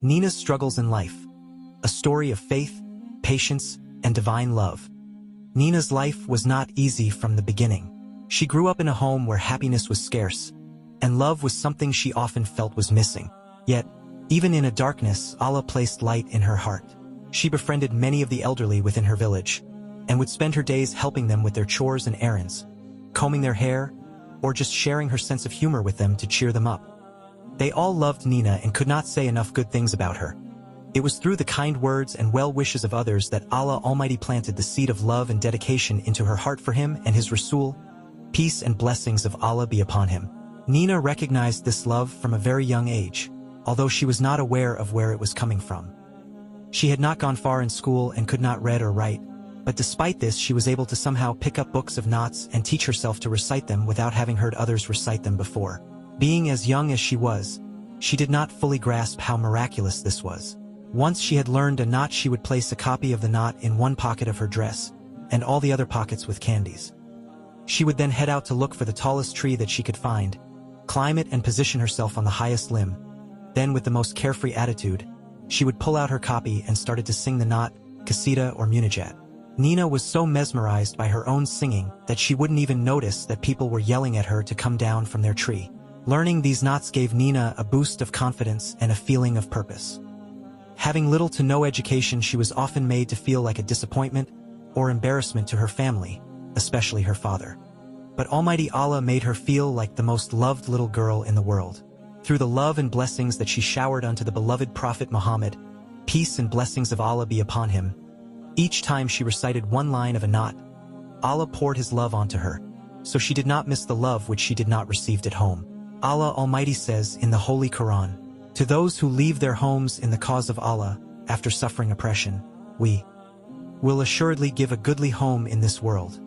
Neenah's Struggles in Life. A story of faith, patience, and divine love. Neenah's life was not easy from the beginning. She grew up in a home where happiness was scarce, and love was something she often felt was missing. Yet, even in a darkness, Allah placed light in her heart. She befriended many of the elderly within her village, and would spend her days helping them with their chores and errands, combing their hair, or just sharing her sense of humor with them to cheer them up. They all loved Neenah and could not say enough good things about her. It was through the kind words and well wishes of others that Allah Almighty planted the seed of love and dedication into her heart for Him and His Rasul. Peace and blessings of Allah be upon him. Neenah recognized this love from a very young age, although she was not aware of where it was coming from. She had not gone far in school and could not read or write, but despite this she was able to somehow pick up books of knots and teach herself to recite them without having heard others recite them before. Being as young as she was, she did not fully grasp how miraculous this was. Once she had learned a knot, she would place a copy of the knot in one pocket of her dress, and all the other pockets with candies. She would then head out to look for the tallest tree that she could find, climb it and position herself on the highest limb. Then with the most carefree attitude, she would pull out her copy and started to sing the knot, Qasida or Munajat. Neenah was so mesmerized by her own singing that she wouldn't even notice that people were yelling at her to come down from their tree. Learning these knots gave Neenah a boost of confidence and a feeling of purpose. Having little to no education, she was often made to feel like a disappointment or embarrassment to her family, especially her father. But Almighty Allah made her feel like the most loved little girl in the world. Through the love and blessings that she showered unto the beloved Prophet Muhammad, peace and blessings of Allah be upon him, each time she recited one line of a knot, Allah poured His love onto her, so she did not miss the love which she did not receive at home. Allah Almighty says in the Holy Quran, "To those who leave their homes in the cause of Allah, after suffering oppression, we will assuredly give a goodly home in this world.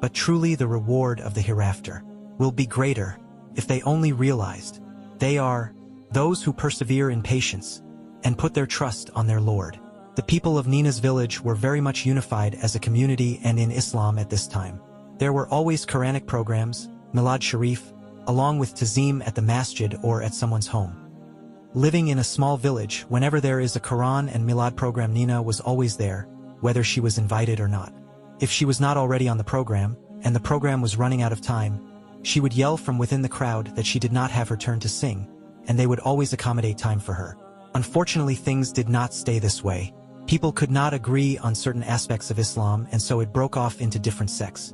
But truly the reward of the hereafter will be greater, if they only realized. They are those who persevere in patience and put their trust on their Lord." The people of Neenah's village were very much unified as a community and in Islam at this time. There were always Quranic programs, Milad Sharif, along with Tazim at the masjid or at someone's home. Living in a small village, whenever there is a Quran and Milad program, Neenah was always there, whether she was invited or not. If she was not already on the program, and the program was running out of time, she would yell from within the crowd that she did not have her turn to sing, and they would always accommodate time for her. Unfortunately, things did not stay this way. People could not agree on certain aspects of Islam, and so it broke off into different sects.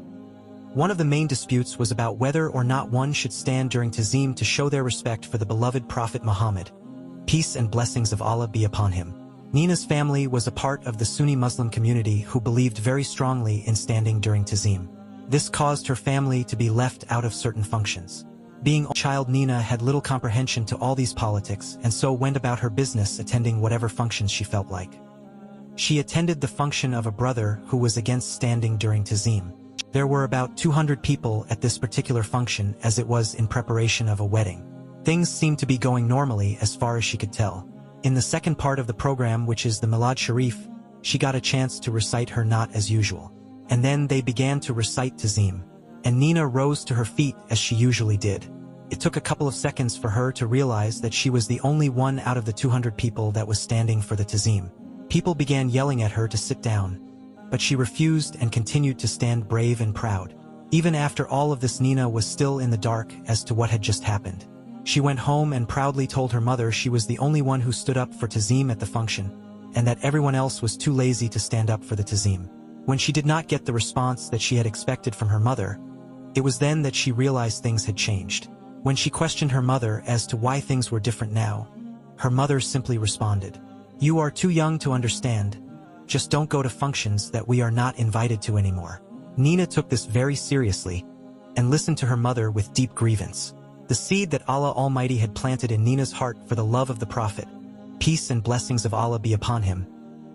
One of the main disputes was about whether or not one should stand during Tazim to show their respect for the beloved Prophet Muhammad. Peace and blessings of Allah be upon him. Neenah's family was a part of the Sunni Muslim community who believed very strongly in standing during Tazim. This caused her family to be left out of certain functions. Being a child, Neenah had little comprehension to all these politics and so went about her business, attending whatever functions she felt like. She attended the function of a brother who was against standing during Tazim. There were about 200 people at this particular function, as it was in preparation of a wedding. Things seemed to be going normally as far as she could tell. In the second part of the program, which is the Milad Sharif, she got a chance to recite her knot as usual. And then they began to recite Tazim, and Neenah rose to her feet as she usually did. It took a couple of seconds for her to realize that she was the only one out of the 200 people that was standing for the Tazim. People began yelling at her to sit down, but she refused and continued to stand brave and proud. Even after all of this, Neenah was still in the dark as to what had just happened. She went home and proudly told her mother she was the only one who stood up for Tazim at the function, and that everyone else was too lazy to stand up for the Tazim. When she did not get the response that she had expected from her mother, it was then that she realized things had changed. When she questioned her mother as to why things were different now, her mother simply responded, "You are too young to understand. Just don't go to functions that we are not invited to anymore." Neenah took this very seriously and listened to her mother with deep grievance. The seed that Allah Almighty had planted in Neenah's heart for the love of the Prophet, peace and blessings of Allah be upon him,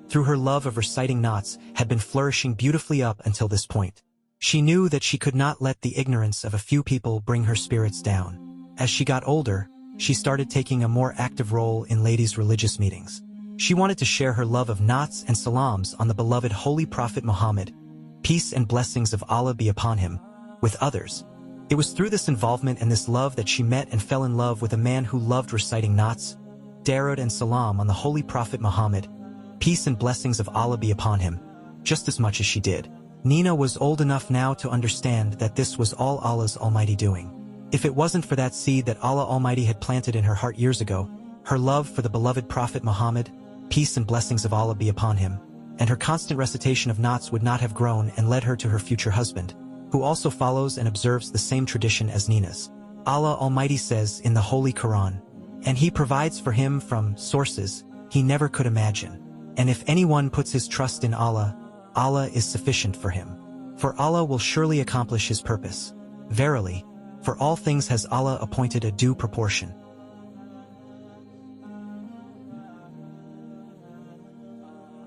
through her love of reciting knots, had been flourishing beautifully up until this point. She knew that she could not let the ignorance of a few people bring her spirits down. As she got older, she started taking a more active role in ladies' religious meetings. She wanted to share her love of knots and salams on the beloved Holy Prophet Muhammad, peace and blessings of Allah be upon him, with others. It was through this involvement and this love that she met and fell in love with a man who loved reciting knots, darud and salam on the Holy Prophet Muhammad, peace and blessings of Allah be upon him, just as much as she did. Neenah was old enough now to understand that this was all Allah's almighty doing. If it wasn't for that seed that Allah Almighty had planted in her heart years ago, her love for the beloved Prophet Muhammad, peace and blessings of Allah be upon him, and her constant recitation of naats would not have grown and led her to her future husband, who also follows and observes the same tradition as Neenah's. Allah Almighty says in the Holy Quran, "And He provides for him from sources he never could imagine. And if anyone puts his trust in Allah, Allah is sufficient for him. For Allah will surely accomplish His purpose. Verily, for all things has Allah appointed a due proportion."